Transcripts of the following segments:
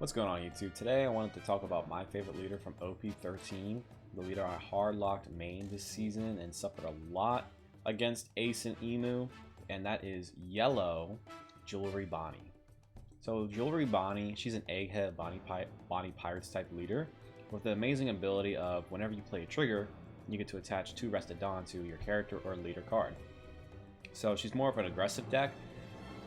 What's going on YouTube? Today I wanted to talk about my favorite leader from OP13, the leader I hard locked main this season and suffered a lot against Ace and Emu, and that is Yellow Bonney. So Bonney, she's an egghead Bonnie Pirates type leader with the amazing ability of whenever you play a trigger, you get to attach 2 Rested Dawn to your character or leader card. So she's more of an aggressive deck,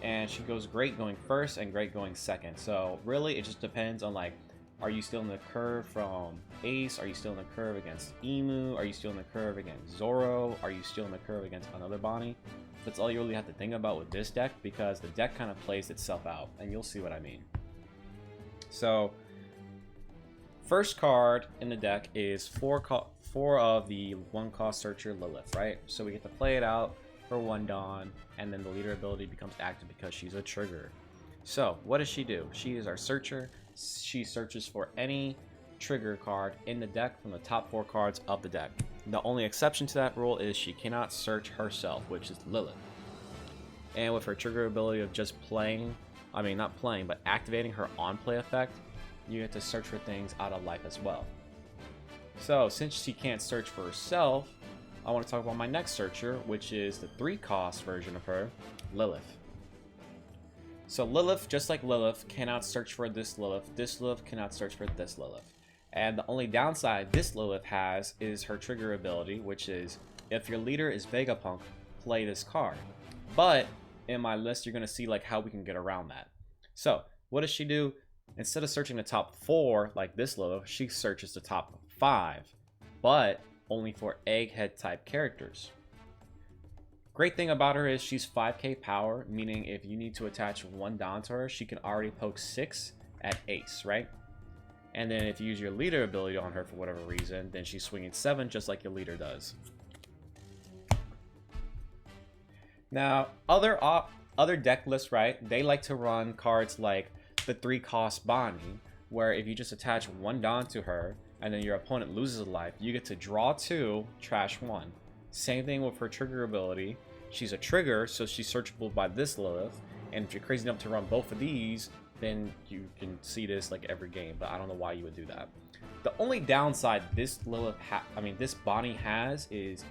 and she goes great going first and great going second. So really it just depends on, like, are you still in the curve from Ace? Are you still in the curve against Emu? Are you still in the curve against Zoro? Are you still in the curve against another Bonnie? That's all you really have to think about with this deck, because the deck kind of plays itself out, and you'll see what I mean. So first card in the deck is 4 of the 1-cost Searcher Lilith, right? So we get to play it out for 1 Dawn, and then the leader ability becomes active because she's a trigger. So what does she do? She is our searcher. She searches for any trigger card in the deck from the top 4 cards of the deck. The only exception to that rule is she cannot search herself, which is Lilith. And with her trigger ability of just playing, I mean not playing, but activating her on-play effect, you get to search for things out of life as well. So since she can't search for herself, I want to talk about my next searcher, which is the 3-cost version of her, Lilith. So Lilith, just like Lilith, cannot search for this Lilith. This Lilith cannot search for this Lilith. And the only downside this Lilith has is her trigger ability, which is if your leader is Vegapunk, play this card. But in my list, you're going to see like how we can get around that. So what does she do? Instead of searching the top 4 like this Lilith, she searches the top 5, but only for egghead type characters. Great thing about her is she's 5k power, meaning if you need to attach 1 Dawn to her, she can already poke 6 at Ace, right? And then if you use your leader ability on her for whatever reason, then she's swinging 7 just like your leader does. Now, other deck lists, right, they like to run cards like the 3-cost Bonnie, where if you just attach 1 Dawn to her, and then your opponent loses a life, you get to draw 2, trash 1. Same thing with her trigger ability. She's a trigger, so she's searchable by this Lilith, and if you're crazy enough to run both of these, then you can see this like every game, but I don't know why you would do that. The only downside this this Bonnie has is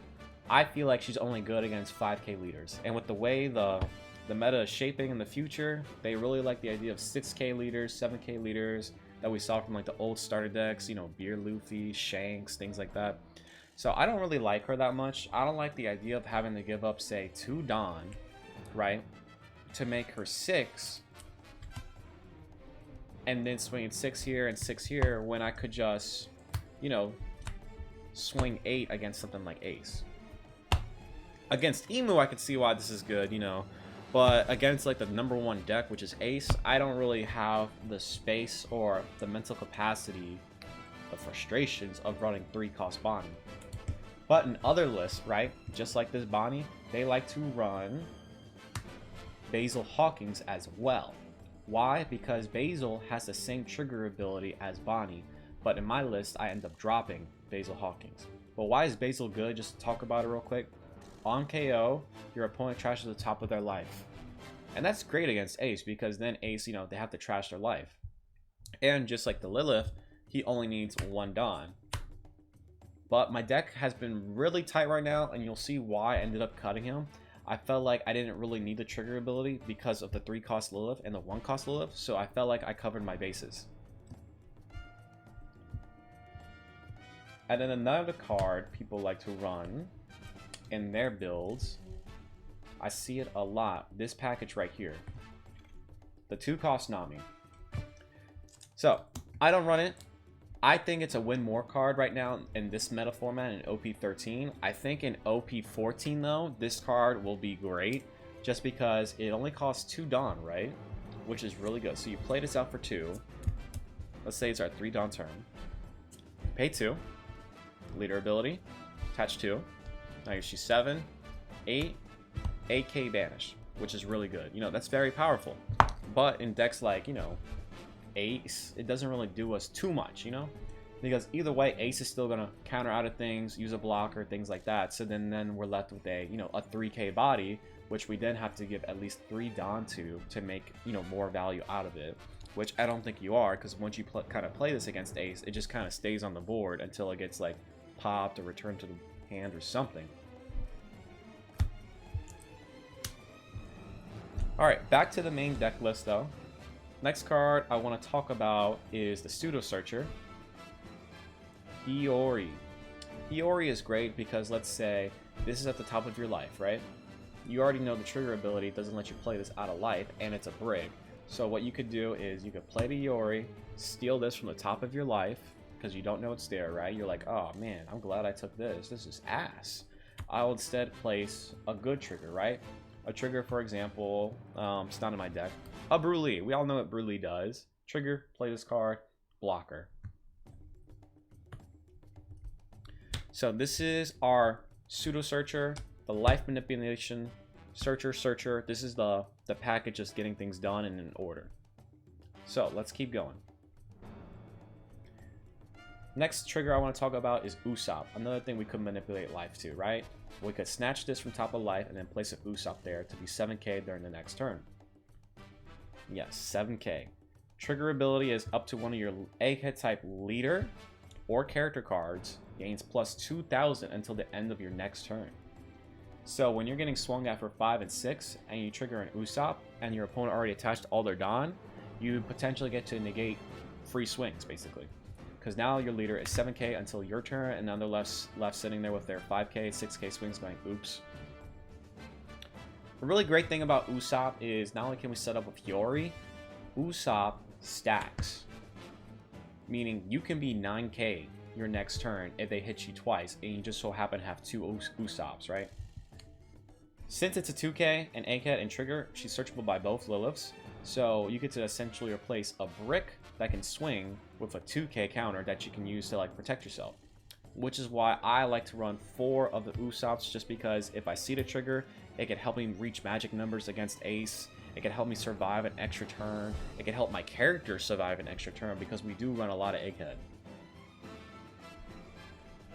I feel like she's only good against 5k leaders, and with the way the meta is shaping in the future, they really like the idea of 6k leaders, 7k leaders that we saw from like the old starter decks, you know, Beer Luffy, Shanks, things like that. So I don't really like her that much. I don't like the idea of having to give up, say, 2 Dawn, right, to make her 6, and then swinging 6 here and 6 here when I could just, you know, swing 8 against something like Ace. Against Emu, I could see why this is good, you know, but against like the #1 deck, which is Ace, I don't really have the space or the mental capacity, the frustrations of running 3-cost Bonnie. But in other lists, right, just like this Bonnie, they like to run Basil Hawkins as well. Why? Because Basil has the same trigger ability as Bonnie, but in my list, I end up dropping Basil Hawkins. But why is Basil good? Just to talk about it real quick. On KO, your opponent trashes the top of their life. And that's great against Ace, because then Ace, you know, they have to trash their life. And just like the Lilith, he only needs 1 Dawn. But my deck has been really tight right now, and you'll see why I ended up cutting him. I felt like I didn't really need the trigger ability because of the 3-cost Lilith and the 1-cost Lilith, so I felt like I covered my bases. And then another card people like to run in their builds, I see it a lot, this package right here, the 2-cost Nami. So I don't run it. I think it's a win more card right now in this meta format in OP13. I think in OP14 though, this card will be great just because it only costs 2 Dawn, right? Which is really good. So you play this out for 2. Let's say it's our 3 Dawn turn. Pay 2. Leader ability. Attach 2. Now she's 7, 8, 8k banish, which is really good. You know, that's very powerful. But in decks like, you know, Ace, it doesn't really do us too much, you know, because either way Ace is still gonna counter out of things, use a blocker, things like that. So then we're left with a, you know, a 3k body, which we then have to give at least 3 Dawn to make, you know, more value out of it. which I don't think you are, because once you kind of play this against Ace, it just kind of stays on the board until it gets like popped or returned to the hand or something. Alright, back to the main deck list though. Next card I want to talk about is the Pseudo Searcher, Hiyori. Hiyori is great because, let's say, this is at the top of your life, right? You already know the trigger ability doesn't let you play this out of life, and it's a brig. So what you could do is you could play the Hiyori, steal this from the top of your life, because you don't know it's there, right? You're like, oh man, I'm glad I took this. This is ass. I'll instead place a good trigger, right? A trigger, for example, it's not in my deck. A Brulé. We all know what Brulé does. Trigger, play this card, blocker. So this is our Pseudo Searcher, the Life Manipulation Searcher. This is the package just getting things done and in order. So let's keep going. Next trigger I want to talk about is Usopp. Another thing we could manipulate life to, right? We could snatch this from top of life and then place an Usopp there to be 7k during the next turn. Yes, 7k. Trigger ability is up to one of your egghead type leader or character cards gains plus 2,000 until the end of your next turn. So when you're getting swung at for 5 and 6 and you trigger an Usopp and your opponent already attached all their Don, you potentially get to negate free swings basically. Because now your leader is 7k until your turn, and now they're left sitting there with their 5k, 6k swings going, oops. The really great thing about Usopp is not only can we set up with Hiyori, Usopp stacks. Meaning you can be 9k your next turn if they hit you twice, and you just so happen to have 2 Usopps, right? Since it's a 2k, an egghead and trigger, she's searchable by both Liliths. So you get to essentially replace a brick that can swing with a 2k counter that you can use to like protect yourself. Which is why I like to run 4 of the Usopps, just because if I see the trigger, it can help me reach magic numbers against Ace. It can help me survive an extra turn. It can help my character survive an extra turn because we do run a lot of egghead.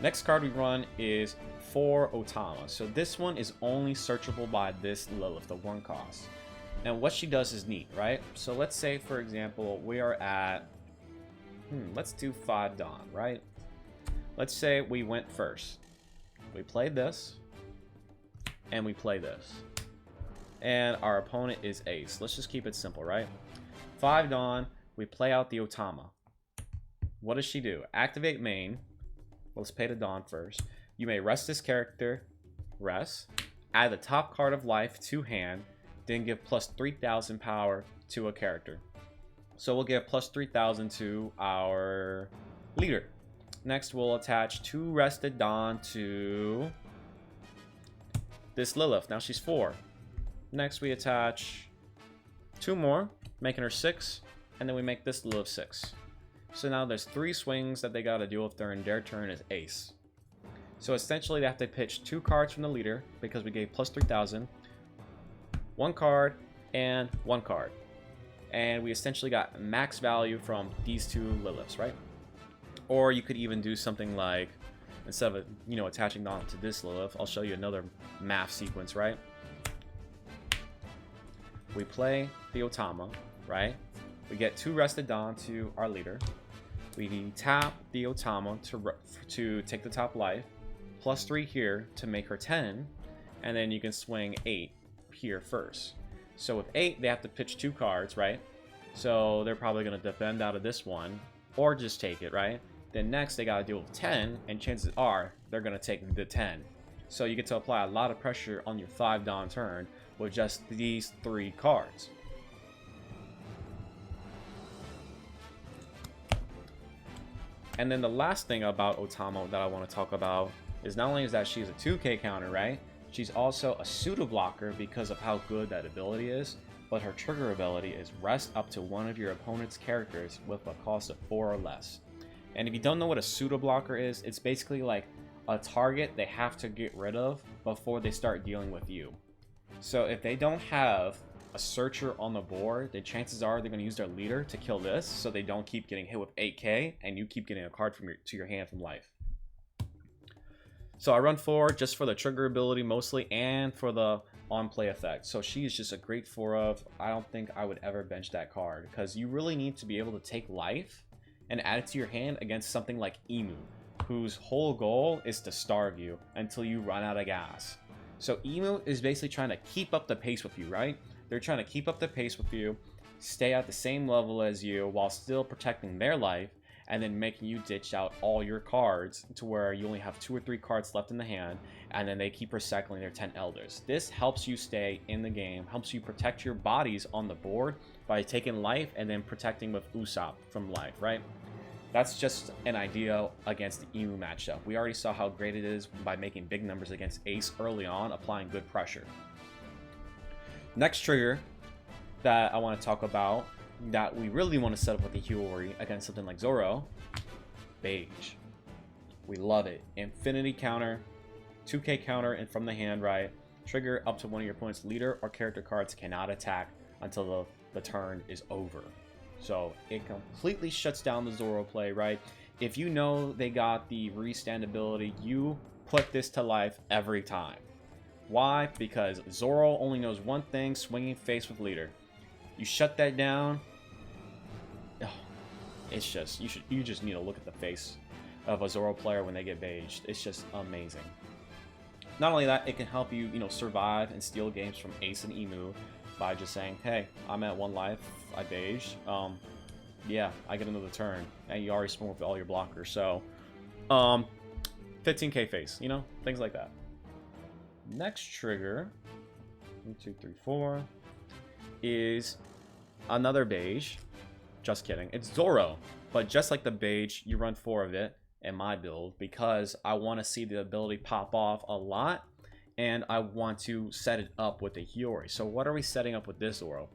Next card we run is 4 Otama. So this one is only searchable by this Lilith, the 1 cost. And what she does is neat, right? So let's say, for example, we are at, let's do 5 Dawn, right? Let's say we went first. We played this, and we play this. And our opponent is Ace. Let's just keep it simple, right? 5 Dawn, we play out the Otama. What does she do? Activate main. Let's pay the Dawn first. You may rest this character, rest, add the top card of life to hand, then give plus 3,000 power to a character. So we'll give plus 3,000 to our leader. Next, we'll attach 2 rested Dawn to this Lilith. Now she's 4. Next, we attach 2 more, making her 6, and then we make this Lilith 6. So now there's 3 swings that they gotta deal with during their turn as Ace. So essentially, they have to pitch 2 cards from the leader because we gave plus 3,000. 1 card and 1 card, and we essentially got max value from these 2 Liliths, right? Or you could even do something like, instead of attaching Dawn to this Lilith, I'll show you another math sequence, right? We play the Otama, right? We get 2 rested Dawn to our leader. We tap the Otama to take the top life, plus 3 here to make her 10, and then you can swing 8 here first. So with 8, they have to pitch 2 cards, right? So they're probably going to defend out of this one, or just take it, right? Then next, they got to deal with 10, and chances are they're going to take the 10. So you get to apply a lot of pressure on your 5 Dawn turn with just these 3 cards. And then the last thing about Otama that I want to talk about is not only is that she's a 2k counter, right? She's also a pseudo blocker because of how good that ability is, but her trigger ability is rest up to one of your opponent's characters with a cost of 4 or less. And if you don't know what a pseudo blocker is, it's basically like a target they have to get rid of before they start dealing with you. So if they don't have a searcher on the board, then chances are they're going to use their leader to kill this so they don't keep getting hit with 8k and you keep getting a card to your hand from life. So I run 4 just for the trigger ability mostly and for the on-play effect. So she is just a great 4 of. I don't think I would ever bench that card because you really need to be able to take life and add it to your hand against something like Emu, whose whole goal is to starve you until you run out of gas. So Emu is basically trying to keep up the pace with you, right? They're trying to keep up the pace with you, stay at the same level as you while still protecting their life, and then making you ditch out all your cards to where you only have 2 or 3 cards left in the hand, and then they keep recycling their 10 elders. This helps you stay in the game, helps you protect your bodies on the board by taking life and then protecting with Usopp from life, right? That's just an idea against the Emu matchup. We already saw how great it is by making big numbers against Ace early on, applying good pressure. Next trigger that I want to talk about that we really want to set up with the Hiyori against something like Zoro, Beige. We love it. Infinity counter, 2k counter, and from the hand, right? Trigger up to one of your opponent's leader or character cards cannot attack until the turn is over. So it completely shuts down the Zoro play, right? If you know they got the restand ability, you put this to life every time. Why? Because Zoro only knows one thing, swinging face with leader. You shut that down. Oh, it's just you just need to look at the face of a Zoro player when they get beiged. It's just amazing. Not only that, it can help you, survive and steal games from Ace and Emu by just saying, hey, I'm at 1 life, I beiged. Yeah, I get another turn, and you already swung with all your blockers. So, 15k face, things like that. Next trigger, 1, 2, 3, 4, is another beige. Just kidding. It's Zoro, but just like the beige, you run 4 of it in my build because I want to see the ability pop off a lot, and I want to set it up with the Hiyori. So what are we setting up with this Zoro?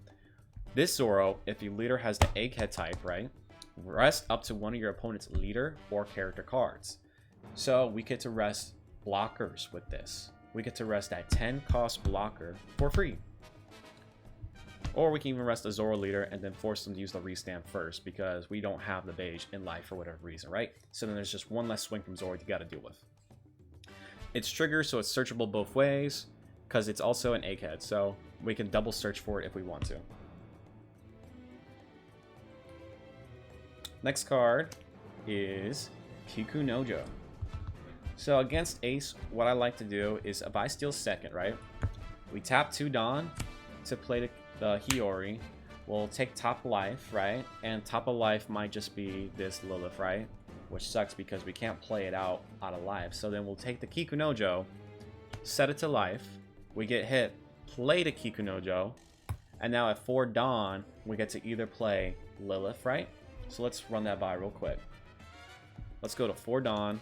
This Zoro, if the leader has the egghead type, right, rest up to one of your opponent's leader or character cards. So we get to rest blockers with this. We get to rest that 10 cost blocker for free. Or we can even rest a Zoro leader and then force them to use the restand first because we don't have the beige in life for whatever reason, right? So then there's just one less swing from Zoro you got to deal with. It's trigger, so it's searchable both ways because it's also an egghead, so we can double search for it if we want to. Next card is Kiku Nojo. So against Ace, what I like to do is if I steal second, right? We tap 2 Dawn to play the Hiyori. We'll take top life, right? And top of life might just be this Lilith, right? Which sucks because we can't play it out of life. So then we'll take the Kiku Nojo, set it to life. We get hit, play the Kiku Nojo. And now at 4 Dawn, we get to either play Lilith, right? So let's run that by real quick. Let's go to 4 Dawn.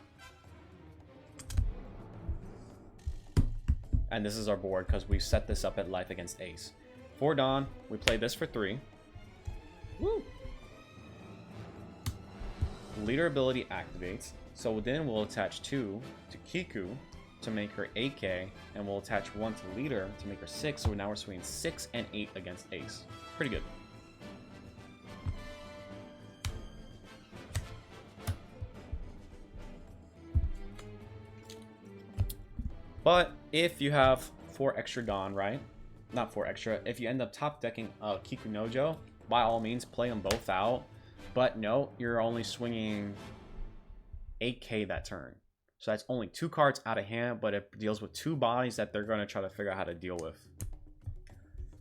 And this is our board because we set this up at life against Ace. 4 Dawn, we play this for 3. Woo! Leader ability activates. So then we'll attach 2 to Kiku to make her 8k. And we'll attach 1 to leader to make her 6. So now we're swinging 6 and 8 against Ace. Pretty good. But if you have 4 extra Dawn, right? Not 4 extra. If you end up top decking Kiku Nojo, by all means, play them both out. But no, you're only swinging 8k that turn. So that's only 2 cards out of hand, but it deals with 2 bodies that they're going to try to figure out how to deal with.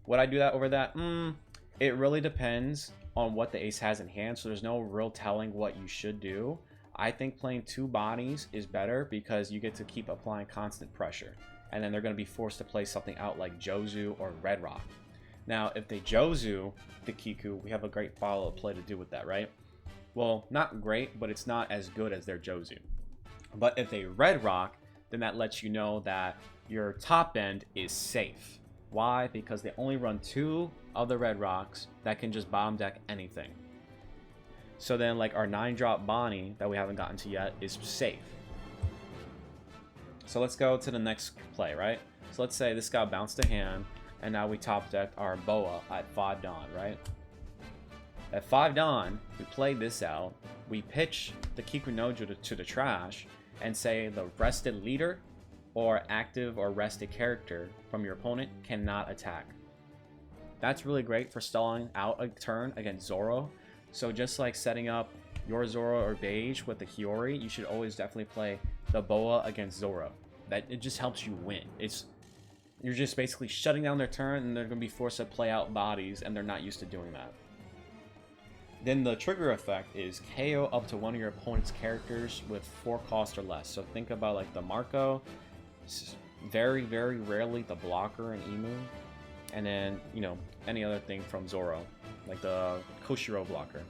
Would I do that over that? It really depends on what the Ace has in hand, so there's no real telling what you should do. I think playing 2 bodies is better because you get to keep applying constant pressure. And then they're going to be forced to play something out like Jozu or Red Rock. Now, if they Jozu the Kiku, we have a great follow-up play to do with that, right? Well, not great, but it's not as good as their Jozu. But if they Red Rock, then that lets you know that your top end is safe. Why? Because they only run 2 of the Red Rocks that can just bottom deck anything. So then, like, our 9-drop Bonney that we haven't gotten to yet is safe. So let's go to the next play, right? So let's say this got bounced to hand, and now we top deck our Boa at 5 Dawn, right? At 5 Dawn, we play this out. We pitch the Kiku Nojo to the trash, and say the rested leader or active or rested character from your opponent cannot attack. That's really great for stalling out a turn against Zoro. So just like setting up your Zoro or Beige with the Hiyori, you should always definitely play the Boa against Zoro. That it just helps you win. You're just basically shutting down their turn, and they're going to be forced to play out bodies, and they're not used to doing that. Then the trigger effect is KO up to one of your opponent's characters with 4 cost or less. So think about like the Marco, very, very rarely the blocker and Emu, and then, you know, any other thing from Zoro, like the Koshiro blocker.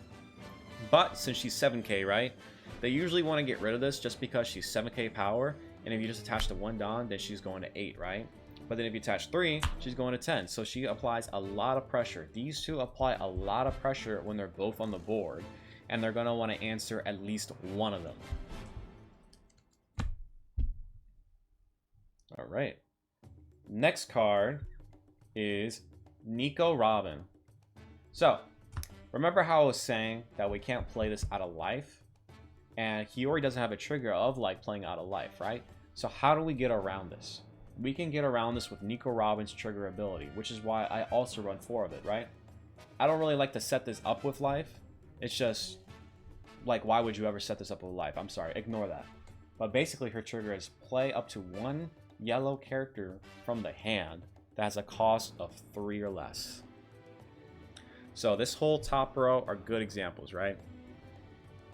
But since she's 7k, right, they usually want to get rid of this just because she's 7k power, and if you just attach the 1 Don, then she's going to 8, right? But then if you attach 3, she's going to 10. So she applies a lot of pressure. These two apply a lot of pressure when they're both on the board, and they're going to want to answer at least one of them. All right. Next card is Nico Robin. So, remember how I was saying that we can't play this out of life? And Hiyori doesn't have a trigger of like playing out of life, right? So how do we get around this? We can get around this with Nico Robin's trigger ability, which is why I also run 4 of it, right? I don't really like to set this up with life. It's just, like, why would you ever set this up with life? I'm sorry, ignore that. But basically her trigger is play up to 1 yellow character from the hand that has a cost of 3 or less. So this whole top row are good examples, right?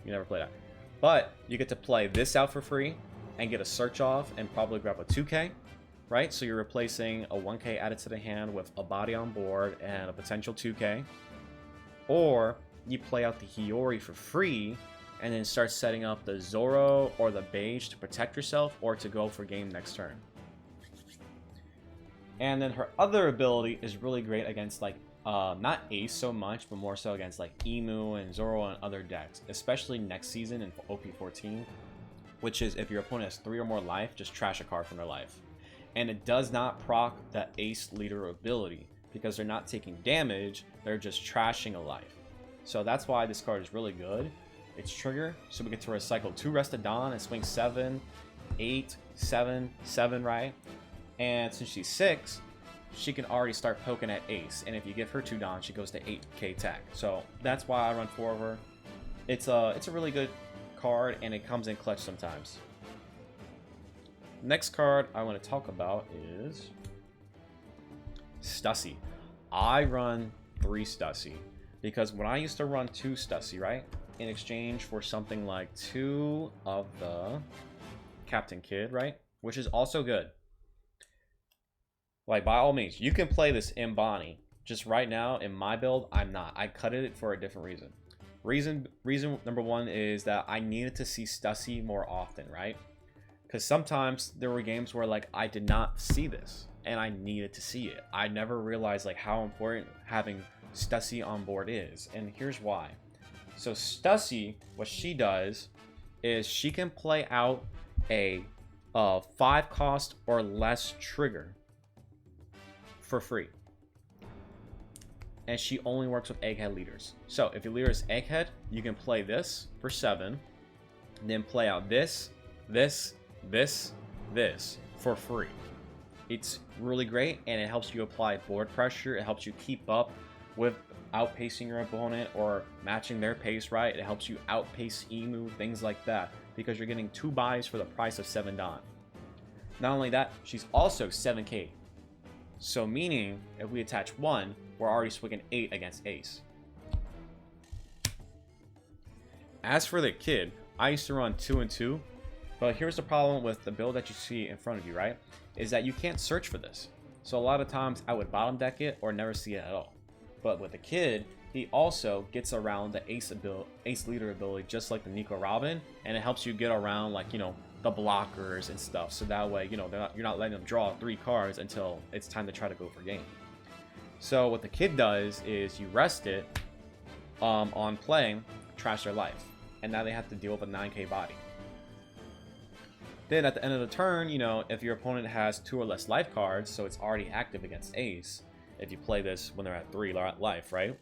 You never play that. But you get to play this out for free and get a search off and probably grab a 2k. Right, so you're replacing a 1k added to the hand with a body on board and a potential 2k. Or you play out the Hiyori for free and then start setting up the Zoro or the Beige to protect yourself or to go for game next turn. And then her other ability is really great against like, not Ace so much, but more so against like Emu and Zoro and other decks. Especially next season in OP14, which is if your opponent has 3 or more life, just trash a card from their life. And it does not proc the Ace leader ability because they're not taking damage, they're just trashing a life. So that's why this card is really good. It's trigger, so we get to recycle 2 Rested Dawn and swing 7, 8, 7, 7, right? And since she's 6, she can already start poking at Ace. And if you give her 2 Dawn, she goes to 8k attack. So that's why I run 4 of her. It's a really good card, and it comes in clutch sometimes. Next card I want to talk about is Stussy. I run 3 Stussy because when I used to run 2 Stussy, right, in exchange for something like 2 of the Captain Kid, right, which is also good. Like, by all means, you can play this in Bonney. Just right now in my build, I'm not. I cut it for a different reason. Reason number 1 is that I needed to see Stussy more often, right? Because sometimes there were games where like I did not see this and I needed to see it. I never realized like how important having Stussy on board is, and here's why. So Stussy, what she does is she can play out a 5 cost or less trigger for free, and she only works with Egghead leaders. So if your leader is Egghead, you can play this for 7, then play out this for free. It's really great, and it helps you apply board pressure. It helps you keep up with outpacing your opponent or matching their pace, right? It helps you outpace Emu, things like that, because you're getting 2 buys for the price of 7 Don. Not only that, she's also 7k. So meaning, if we attach 1, we're already swinging 8 against Ace. As for the kid, I used to run 2 and 2. But here's the problem with the build that you see in front of you, right? Is that you can't search for this. So a lot of times I would bottom deck it or never see it at all. But with the kid, he also gets around the Ace leader ability just like the Nico Robin, and it helps you get around like, you know, the blockers and stuff. So that way, you know, you're not letting them draw 3 cards until it's time to try to go for game. So what the kid does is you rest it on playing, trash their life. And now they have to deal with a 9k body. Then at the end of the turn, you know, if your opponent has 2 or less life cards, so it's already active against Ace, if you play this when they're at 3 life, right?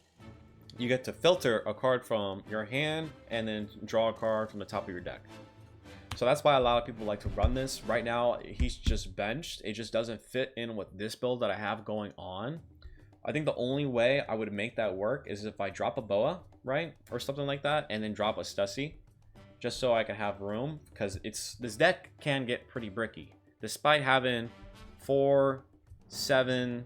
You get to filter a card from your hand and then draw a card from the top of your deck. So that's why a lot of people like to run this. Right now, he's just benched. It just doesn't fit in with this build that I have going on. I think the only way I would make that work is if I drop a Boa, right? Or something like that, and then drop a Stussy. Just so I can have room, because this deck can get pretty bricky. Despite having 4, 7,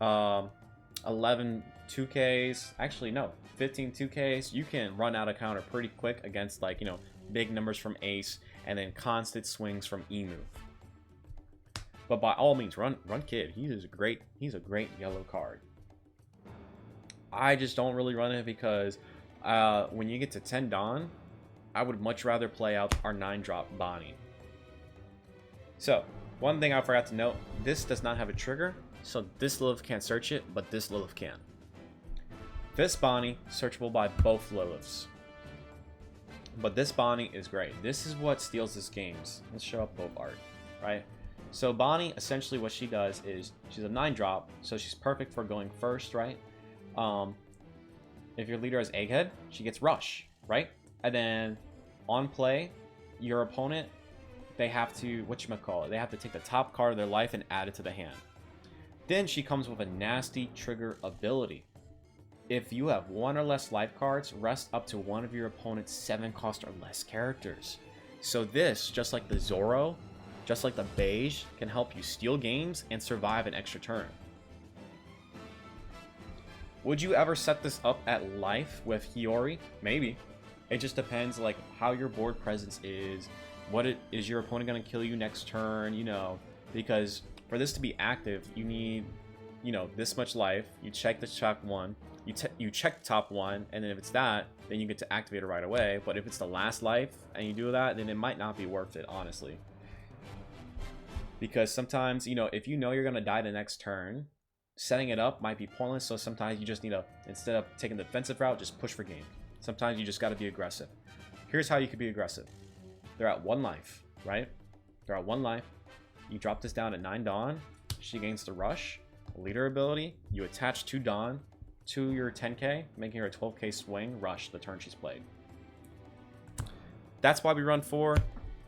11 2Ks, actually no, 15 2Ks, you can run out of counter pretty quick against, like, you know, big numbers from Ace and then constant swings from Emu. But by all means, run Kid. He's a great yellow card. I just don't really run it because when you get to 10 Dawn, I would much rather play out our 9-drop Bonney. So, one thing I forgot to note, this does not have a trigger, so this Lilith can't search it, but this Lilith can. This Bonney, searchable by both Liliths. But this Bonney is great. This is what steals this games. Let's show up both art, right? So Bonney, essentially what she does is, she's a 9-drop, so she's perfect for going first, right? If your leader has Egghead, she gets Rush, right? And then on play, your opponent, they have to, they have to take the top card of their life and add it to the hand. Then she comes with a nasty trigger ability. If you have 1 or less life cards, rest up to one of your opponent's 7 cost or less characters. So this, just like the Zoro, just like the Beige, can help you steal games and survive an extra turn. Would you ever set this up at life with Hiyori? Maybe. It just depends, like, how your board presence is. Is your opponent going to kill you next turn, you know? Because for this to be active, you need, you know, this much life. You check the top one. You check the top one, and then if it's that, then you get to activate it right away. But if it's the last life and you do that, then it might not be worth it, honestly. Because sometimes, you know, if you know you're going to die the next turn, setting it up might be pointless. So sometimes you just need to, instead of taking the defensive route, just push for game. Sometimes you just got to be aggressive. Here's how you could be aggressive. They're at 1 life, right? They're at 1 life. You drop this down at 9 Dawn. She gains the Rush. Leader ability. You attach 2 Dawn to your 10k, making her a 12k swing, Rush the turn she's played. That's why we run 4.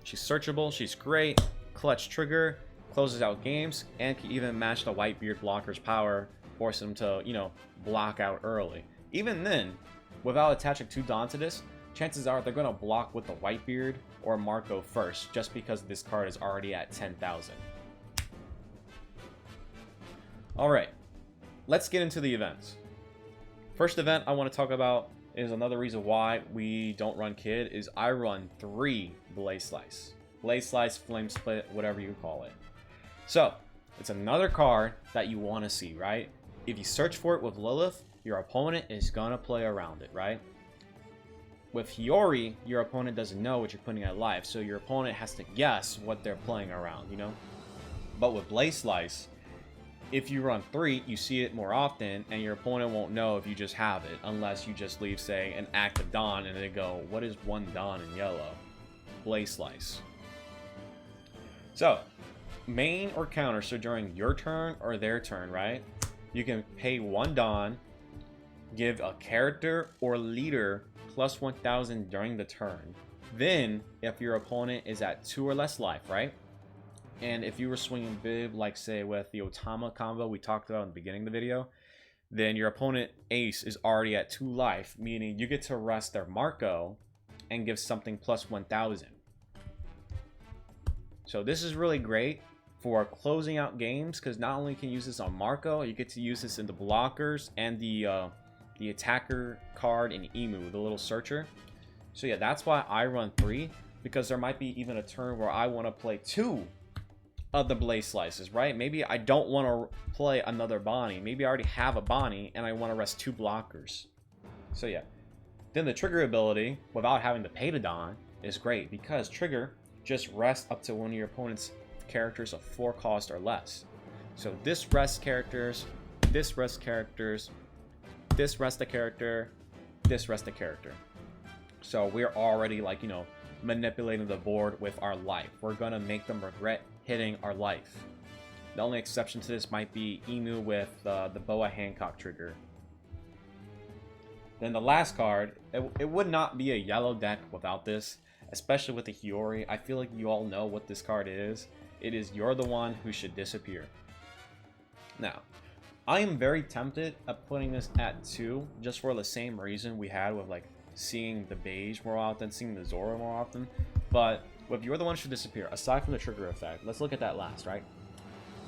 She's searchable. She's great. Clutch trigger. Closes out games. And can even match the Whitebeard blocker's power. Force them to, you know, block out early. Even then, without attaching 2 Dawn to this, chances are they're going to block with the Whitebeard or Marco first, just because this card is already at 10,000. Alright, let's get into the events. First event I want to talk about is another reason why we don't run Kid, is I run 3 Blaze Slice. Blaze Slice, Flame Split, whatever you call it. So, it's another card that you want to see, right? If you search for it with Lilith, your opponent is going to play around it, right? With Hiyori, your opponent doesn't know what you're putting at life, so your opponent has to guess what they're playing around, you know? But with Blaze Slice, if you run 3, you see it more often, and your opponent won't know if you just have it, unless you just leave, say, an active Dawn, and they go, what is 1 Dawn in yellow? Blaze Slice. So, main or counter, so during your turn or their turn, right? You can pay 1 Dawn, give a character or leader plus 1,000 during the turn. Then, if your opponent is at 2 or less life, right? And if you were swinging bib, like say with the Otama combo we talked about in the beginning of the video, then your opponent Ace is already at 2 life, meaning you get to rest their Marco and give something plus 1,000. So this is really great for closing out games, because not only can you use this on Marco, you get to use this in the blockers and the attacker card in Emu, the little searcher. So yeah, that's why I run 3, because there might be even a turn where I want to play 2 of the Blaze Slices, right? Maybe I don't want to play another Bonney. Maybe I already have a Bonney and I want to rest 2 blockers. So yeah. Then the trigger ability, without having to pay to Dawn, is great, because trigger just rests up to one of your opponent's characters of 4 cost or less. So this rests characters, this rests characters, this rest a character, this rest a character. So we're already, like, you know, manipulating the board with our life. We're gonna make them regret hitting our life. The only exception to this might be Emu with the Boa Hancock trigger. Then the last card, it would not be a yellow deck without this. especially with the Hiyori. I feel like you all know what this card is. It is You're the One Who Should Disappear. Now, I am very tempted at putting this at 2, just for the same reason we had with like seeing the beige more often, seeing the Zoro more often. But with You're the One Who Should Disappear, aside from the trigger effect, let's look at that last, right?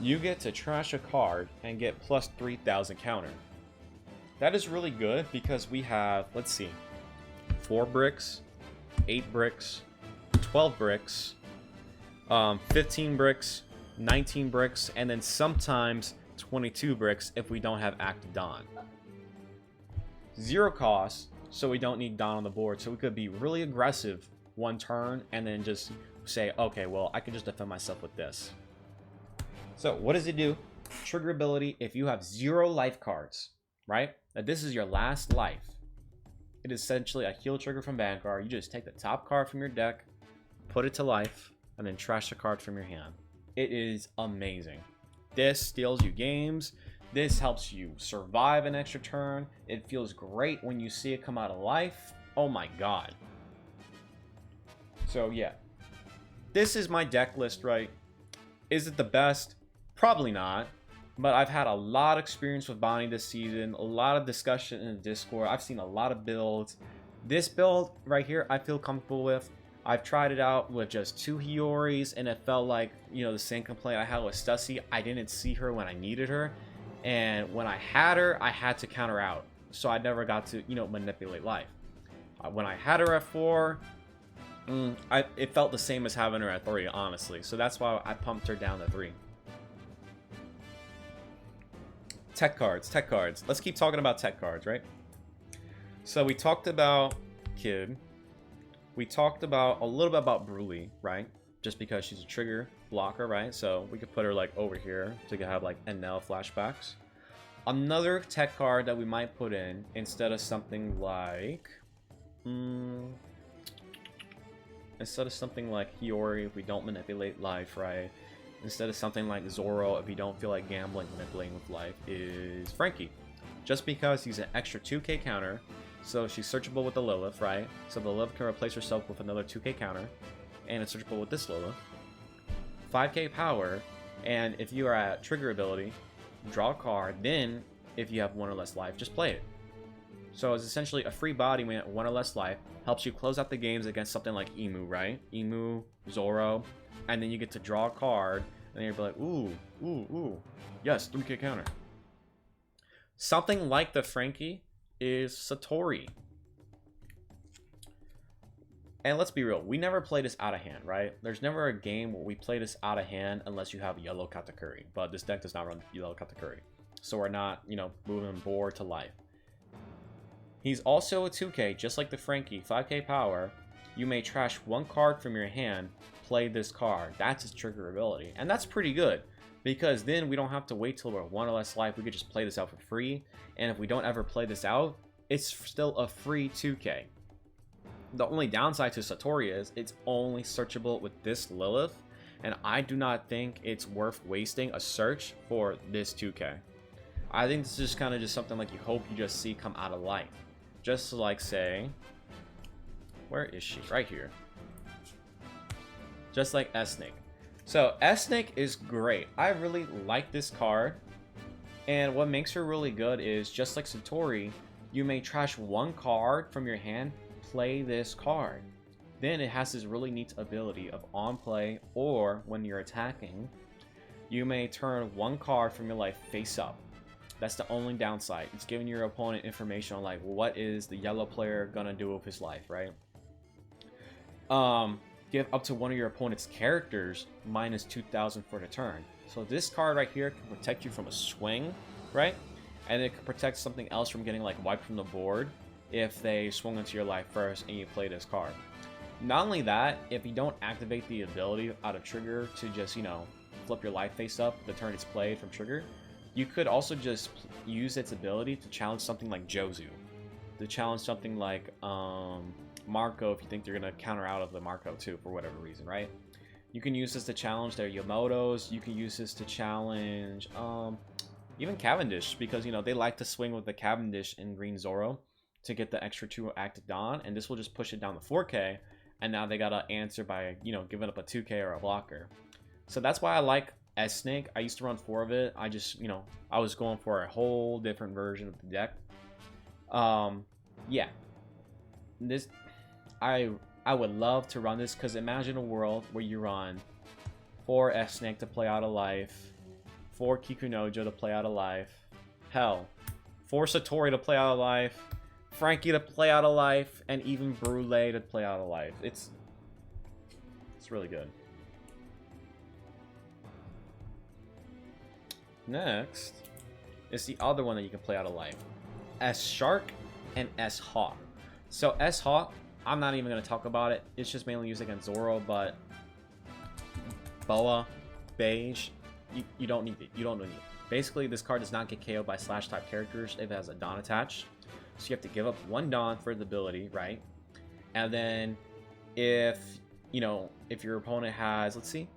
You get to trash a card and get plus 3,000 counter. That is really good because we have, let's see, 4 bricks, 8 bricks, 12 bricks, 15 bricks, 19 bricks, and then sometimes 22 bricks if we don't have active Dawn. 0 cost, so we don't need Dawn on the board, so we could be really aggressive one turn and then just say, okay, well, I can just defend myself with this. So what does it do? Trigger ability, if you have 0 life cards, right? Now, this is your last life. It is essentially a heal trigger from Vanguard. You just take the top card from your deck, put it to life, and then trash the card from your hand. It is amazing. This steals you games. This helps you survive an extra turn. It feels great when you see it come out of life. Oh my god. So yeah, this is my deck list, right? Is it the best? Probably not. But I've had a lot of experience with Bonney this season, a lot of discussion in the Discord. I've seen a lot of builds. This build right here, I feel comfortable with. I've tried it out with just 2 Hiyoris, and it felt like, you know, the same complaint I had with Stussy. I didn't see her when I needed her, and when I had her, I had to counter out. So I never got to, you know, manipulate life. When I had her at 4, it felt the same as having her at 3, honestly. So that's why I pumped her down to 3. Tech cards. Let's keep talking about tech cards, right? So we talked about Kid. We talked about a little bit about Broly, right? Just because she's a trigger blocker, right? So we could put her like over here to have like NL flashbacks. Another tech card that we might put in instead of something like Hiyori, if we don't manipulate life, right? Instead of something like Zoro, if you don't feel like gambling, manipulating with life, is Frankie. Just because he's an extra 2k counter, so she's searchable with the Lilith, right? So the Lilith can replace herself with another 2k counter, and it's searchable with this Lilith. 5k power, and if you are at trigger ability, draw a card, then if you have 1 or less life, just play it. So it's essentially a free body when 1 or less life, helps you close out the games against something like Emu, right? Emu, Zoro, and then you get to draw a card, and you'll be like, ooh, yes, 3k counter. Something like the Frankie is Satori. And let's be real, we never play this out of hand, right? There's never a game where we play this out of hand unless you have yellow Katakuri, but this deck does not run yellow Katakuri. So we're not, you know, moving board to life. He's also a 2k, just like the Frankie, 5k power. You may trash 1 card from your hand, play this card. That's his trigger ability. And that's pretty good, because then we don't have to wait till we're 1 or less life. We could just play this out for free. And if we don't ever play this out, it's still a free 2k. The only downside to Satori is it's only searchable with this Lilith, and I do not think it's worth wasting a search for this 2k. I think this is kind of just something like you hope you just see come out of life. Just to like say, where is she? Right here. Just like S-Snake. So S-Snake is great. I really like this card. And what makes her really good is, just like Satori, you may trash 1 card from your hand, play this card. Then it has this really neat ability of on play, or when you're attacking, you may turn 1 card from your life face up. That's the only downside. It's giving your opponent information on like, what is the yellow player gonna do with his life, right? Give up to one of your opponent's characters minus 2,000 for the turn. So this card right here can protect you from a swing, right? And it can protect something else from getting like wiped from the board if they swung into your life first and you play this card. Not only that, if you don't activate the ability out of trigger to just, you know, flip your life face up the turn it's played from trigger, you could also just use its ability to challenge something like Jozu, to challenge something like Marco if you think they're going to counter out of the Marco too for whatever reason, right? You can use this to challenge their Yamotos. You can use this to challenge even Cavendish, because, you know, they like to swing with the Cavendish in Green Zoro to get the extra 2 active Dawn, and this will just push it down to 4k, and now they gotta answer by, you know, giving up a 2K or a blocker. So that's why I like S-Snake. I used to run 4 of it. I just, you know, I was going for a whole different version of the deck. Yeah. This, I would love to run this, because imagine a world where you run 4 S-Snake to play out of life, 4 Kikunojo to play out of life, hell, 4 Satori to play out of life, Frankie to play out of life, and even Brule to play out of life. It's really good. Next is the other one that you can play out of life, S-Shark and S-Hawk. So S-Hawk, I'm not even going to talk about it. It's just mainly used against Zoro, but Boa, Beige, you don't need it. You don't need it. Basically, this card does not get KO'd by slash type characters if it has a Dawn attached. So you have to give up 1 Dawn for the ability, right? And then if, you know, if your opponent has, let's see,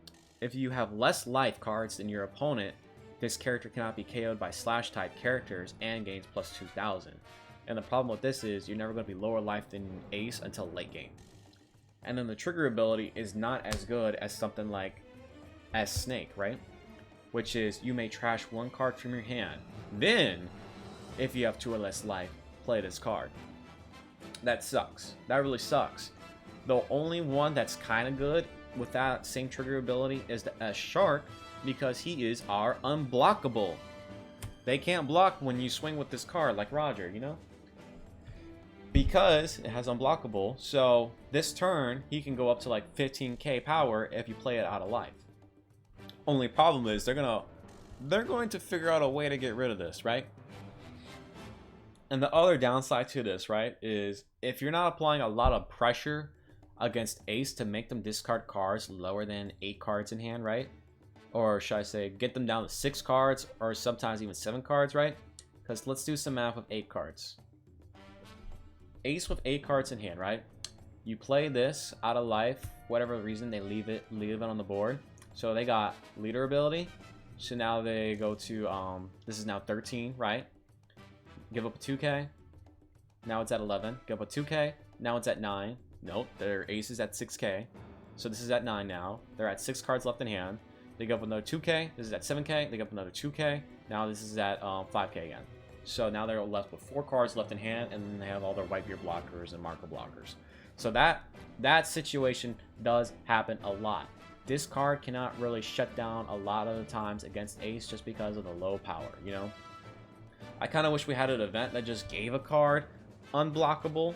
if you have less life cards than your opponent, this character cannot be KO'd by slash type characters and gains plus 2,000. And the problem with this is you're never going to be lower life than Ace until late game. And then the trigger ability is not as good as something like S-Snake, right? Which is you may trash 1 card from your hand. Then, if you have 2 or less life, play this card. That sucks. That really sucks. The only one that's kind of good with that same trigger ability is the S-Shark, because he is our unblockable. They can't block when you swing with this card like Roger, you know? Because it has unblockable, so this turn he can go up to like 15k power if you play it out of life. Only problem is they're going to figure out a way to get rid of this, right? And the other downside to this, right, is if you're not applying a lot of pressure against Ace to make them discard cards lower than 8 cards in hand, right? Or should I say, get them down to 6 cards, or sometimes even 7 cards, right? Because let's do some math with 8 cards. Ace with 8 cards in hand, right? You play this out of life, whatever reason, they leave it on the board. So they got leader ability. So now they go to, this is now 13, right? Give up a 2k. Now it's at 11. Give up a 2k. Now it's at 9. Nope, their ace is at 6k. So this is at 9 now. They're at 6 cards left in hand. They go up another 2k. This is at 7k. They go up another 2k. Now this is at 5k again. So now they're left with 4 cards left in hand, and then they have all their white beard blockers and marker blockers. So that situation does happen a lot. This card cannot really shut down a lot of the times against Ace just because of the low power, you know? I kind of wish we had an event that just gave a card unblockable,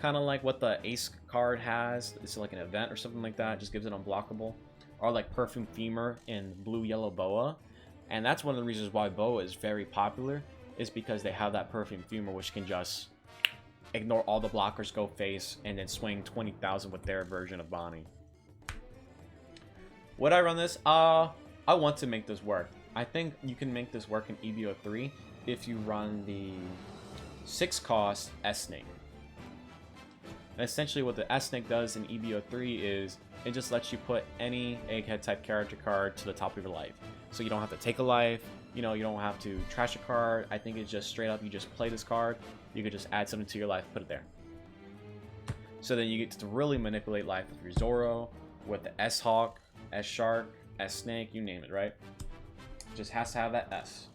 kind of like what the Ace card has. It's like an event or something like that. It just gives it unblockable. Or like Perfume Femur in Blue Yellow Boa. And that's one of the reasons why Boa is very popular, is because they have that Perfume Femur, which can just ignore all the blockers, go face, and then swing 20,000 with their version of Bonney. Would I run this? I want to make this work. I think you can make this work in EBO3 if you run the 6 cost S-Snake. And essentially what the S-Snake does in EBO3 is it just lets you put any egghead type character card to the top of your life. So you don't have to take a life, you know, you don't have to trash a card. I think it's just straight up, you just play this card, you could just add something to your life, put it there. So then you get to really manipulate life with your Zoro, with the S-Hawk, S-Shark, S-Snake, you name it, right? Just has to have that S.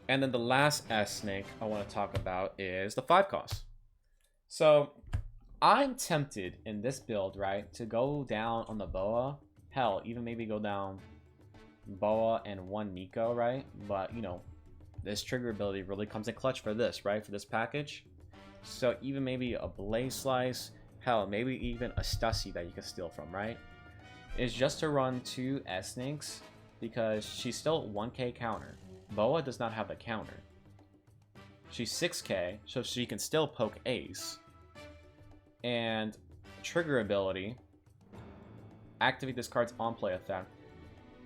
And then the last S-Snake I want to talk about is the 5 cost. So I'm tempted in this build, right, to go down on the Boa. Hell, even maybe go down Boa and 1 Nico, right? But, you know, this trigger ability really comes in clutch for this, right? For this package. So even maybe a Blaze Slice, hell, maybe even a Stussy that you can steal from, right? Is just to run 2 S-Snakes because she's still 1k counter. Boa does not have a counter. She's 6k, so she can still poke Ace. And trigger ability, activate this card's on play effect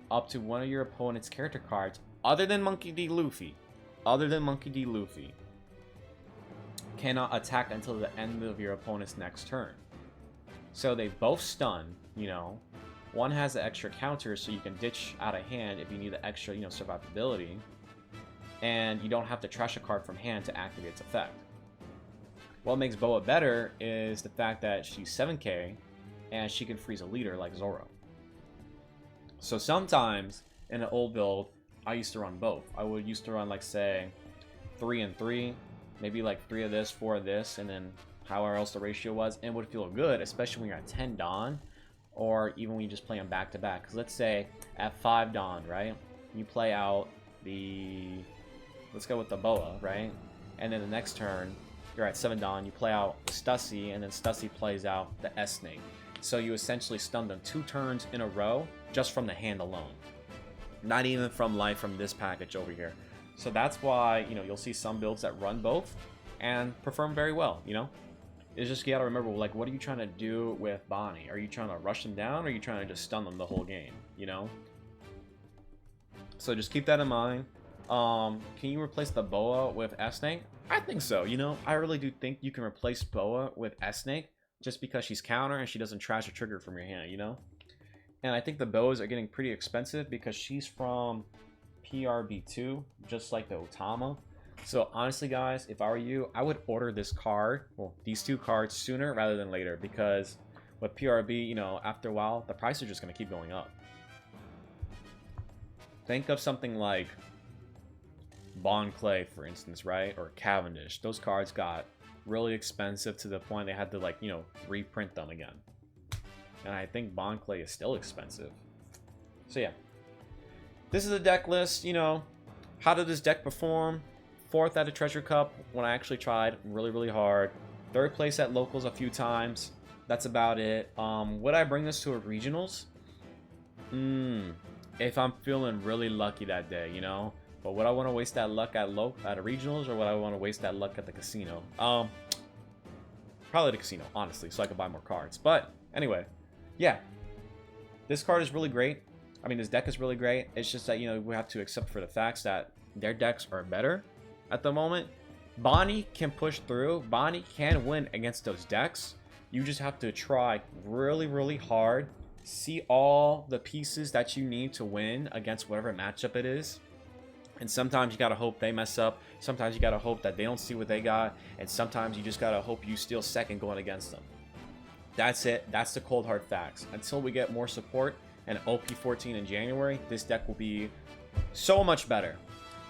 up to one of your opponent's character cards other than Monkey D. Luffy. Cannot attack until the end of your opponent's next turn. So they both stun, you know. One has the extra counter, so you can ditch out of hand if you need the extra, you know, survivability. And you don't have to trash a card from hand to activate its effect. What makes Boa better is the fact that she's 7k and she can freeze a leader like Zoro. So sometimes in an old build, I used to run both. I would used to run like say 3 and 3, maybe like 3 of this, 4 of this, and then however else the ratio was, and it would feel good, especially when you're at 10 Dawn, or even when you just play them back to back. Because let's say at 5 Dawn, right? You play out the, let's go with the Boa, right? And then the next turn, you're at 7 Dawn, you play out Stussy, and then Stussy plays out the S-Snake. So you essentially stun them 2 turns in a row just from the hand alone. Not even from life from this package over here. So that's why, you know, you'll see some builds that run both and perform very well, you know? It's just you gotta remember, like, what are you trying to do with Bonney? Are you trying to rush them down, or are you trying to just stun them the whole game, you know? So just keep that in mind. Can you replace the Boa with S-Snake? I think so, you know? I really do think you can replace Boa with S-Snake just because she's counter and she doesn't trash a trigger from your hand, you know? And I think the Boas are getting pretty expensive because she's from PRB2, just like the Otama. So honestly, guys, if I were you, I would order this card, well, these 2 cards sooner rather than later, because with PRB, you know, after a while, the price is just going to keep going up. Think of something like Bon Clay, for instance, right? Or Cavendish. Those cards got really expensive to the point they had to, like, you know, reprint them again. And I think Bon Clay is still expensive. So yeah. This is a deck list, you know. How did this deck perform? 4th at a Treasure Cup when I actually tried really hard. 3rd place at locals a few times. That's about it. Would I bring this to a regionals? If I'm feeling really lucky that day, you know. But would I want to waste that luck at a regionals, or would I want to waste that luck at the casino? Probably the casino, honestly, so I could buy more cards. But anyway, yeah, this card is really great. I mean, this deck is really great. It's just that, you know, we have to accept for the facts that their decks are better at the moment. Bonney can push through. Bonney can win against those decks. You just have to try really hard. See all the pieces that you need to win against whatever matchup it is. And sometimes you gotta hope they mess up. Sometimes you gotta hope that they don't see what they got. And sometimes you just gotta hope you steal second going against them. That's it. That's the cold hard facts. Until we get more support and OP14 in January, this deck will be so much better.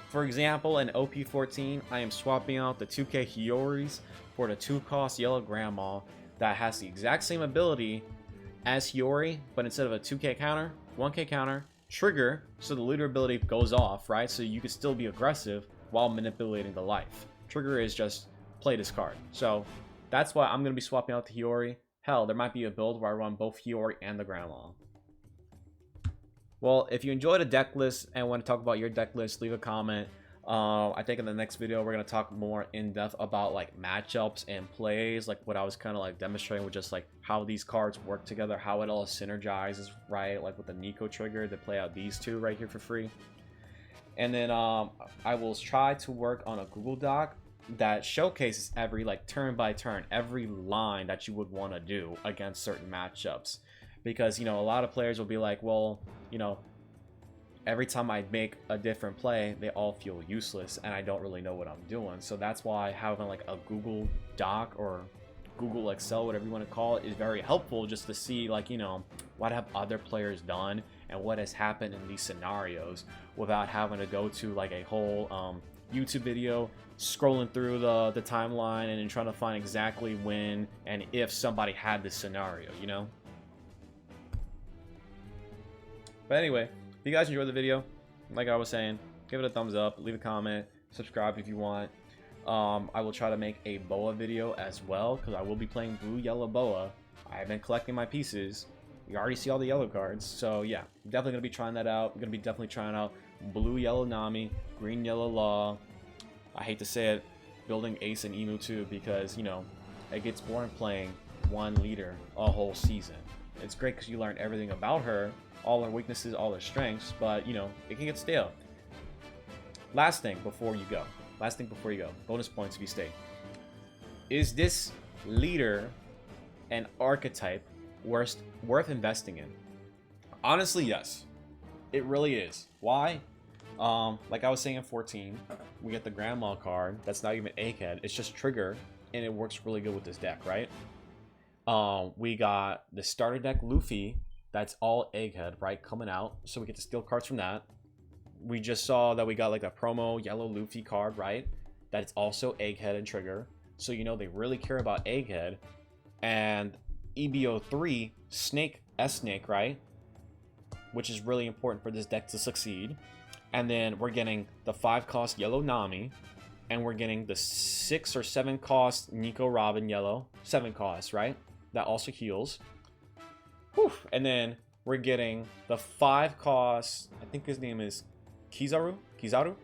For example, in OP14, I am swapping out the 2k Hyoris for the 2-cost Yellow Grandma that has the exact same ability as Hiyori, but instead of a 2k counter, 1k counter, trigger, so the leader ability goes off, right? So you can still be aggressive while manipulating the life. Trigger is just play this card. So that's why I'm going to be swapping out the Hiyori. Hell, there might be a build where I run both Hiyori and the Grandma. Well, if you enjoyed a deck list and want to talk about your deck list, leave a comment. I think in the next video we're going to talk more in depth about like matchups and plays, like what I was kind of like demonstrating with just like how these cards work together, how it all synergizes, right? Like with the Nico trigger to play out these 2 right here for free. And then I will try to work on a Google Doc that showcases every like turn by turn, every line that you would want to do against certain matchups. Because, you know, a lot of players will be like, well, you know, every time I make a different play, they all feel useless and I don't really know what I'm doing. So that's why having like a Google Doc or Google Excel, whatever you want to call it, is very helpful, just to see like, you know, what have other players done and what has happened in these scenarios without having to go to like a whole YouTube video, scrolling through the timeline and then trying to find exactly when and if somebody had this scenario, you know? But anyway, if you guys enjoyed the video, like I was saying, give it a thumbs up, leave a comment, subscribe if you want. I will try to make a Boa video as well, because I will be playing Blue Yellow Boa. I have been collecting my pieces. You already see all the yellow cards, so yeah, definitely gonna be trying that out. I'm gonna be definitely trying out Blue Yellow Nami, Green Yellow Law. I hate to say it, building Ace and Emu too, because, you know, it gets boring playing one leader a whole season. It's great because you learn everything about her, all her weaknesses, all her strengths, but, you know, it can get stale. Last thing before you go, bonus points if you stay. Is this leader and archetype worth investing in? Honestly, yes. It really is. Why? Like I was saying in 14, we get the Grandma card. That's not even Egghead. It's just trigger. and it works really good with this deck, right? We got the starter deck Luffy, that's all Egghead, right, coming out, so we get to steal cards from that. We just saw that we got like a promo yellow Luffy card, right? That's also Egghead and Trigger, so you know they really care about Egghead. And EBO3 Snake S-Snake, right, which is really important for this deck to succeed. And then we're getting the 5-cost yellow Nami, and we're getting the 6 or 7 cost Nico Robin yellow, 7 cost, right? That also heals. Whew. And then we're getting the 5 cost, I think his name is Kizaru,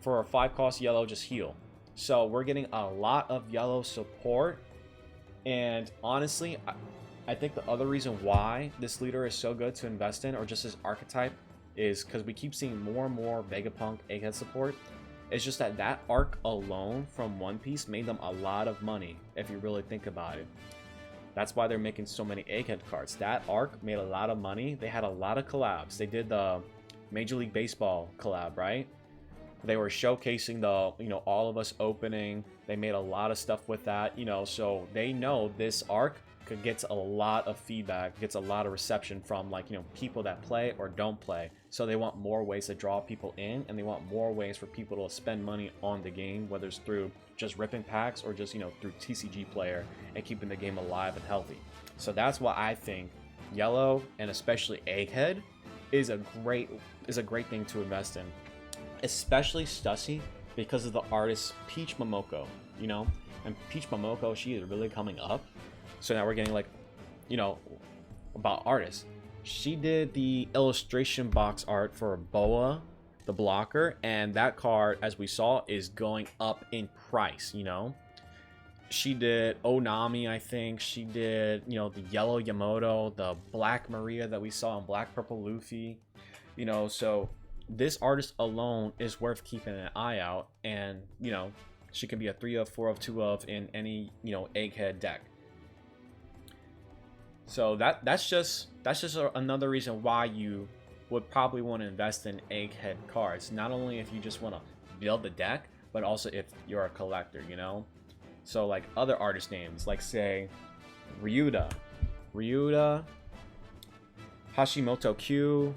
for a 5 cost yellow, just heal. So we're getting a lot of yellow support. And honestly, I think the other reason why this leader is so good to invest in, or just his archetype, is because we keep seeing more and more Vegapunk Egghead support. It's just that that arc alone from One Piece made them a lot of money, if you really think about it. That's why they're making so many Egghead cards. That arc made a lot of money. They had a lot of collabs. They did the Major League Baseball collab, right? They were showcasing the, you know, All of Us opening. They made a lot of stuff with that, you know, so they know this arc gets a lot of feedback, gets a lot of reception from, like, you know, people that play or don't play. So they want more ways to draw people in, and they want more ways for people to spend money on the game, whether it's through just ripping packs or just, you know, through TCG player and keeping the game alive and healthy. So that's why I think yellow, and especially Egghead, is a great thing to invest in, especially Stussy, because of the artist Peach Momoko, you know. And Peach Momoko, she is really coming up. So now we're getting, like, you know, about artists. She did the illustration box art for Boa, the blocker, and that card, as we saw, is going up in price, you know. She did Onami, I think. She did, you know, the yellow Yamoto, the black Maria that we saw in Black Purple Luffy, you know. So this artist alone is worth keeping an eye out, and, you know, she can be a 3 of, 4 of, 2 of in any, you know, Egghead deck. So that's just another reason why you would probably want to invest in Egghead cards. Not only if you just want to build the deck, but also if you're a collector, you know. So like other artist names, like say Ryuda, Hashimoto Q,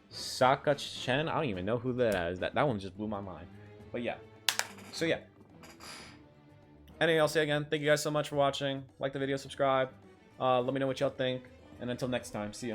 Saka Chen. I don't even know who that is. That one just blew my mind. But yeah. So yeah. Anything else to say again? Thank you guys so much for watching. Like the video, subscribe. Let me know what y'all think. And until next time, see ya.